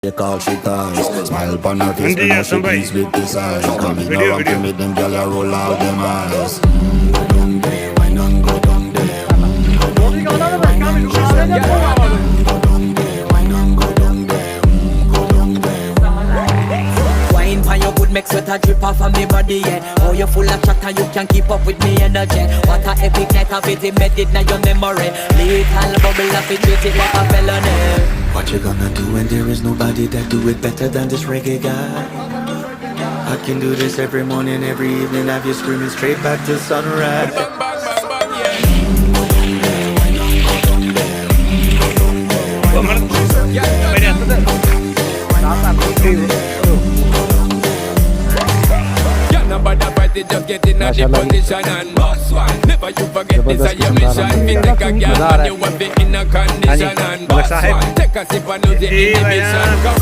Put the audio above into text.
they call Shikar. Smile upon her face, but now she pleased with this eyes. Come in around to me, them gyal a roll out them eyes. Go down there, why not go down there? Go down there, why not go down there? Go down there, why not go down there? Go down there. Wine pan your good, make sweat a drip off of me body, yeah. Oh, you full of chatter, you can't keep up with me energy. What a epic night of it, embedded in your memory. Lethal bubble up, it treat it like a felony. What you gonna do when there is nobody that do it better than this reggae guy? I can do this every morning, every evening, have you screaming straight back to sunrise. Just get in a the position and boss one. Never you forget this is your mission. We take a girl and you have it in a condition and boss one. Take a sip and lose the inhibition.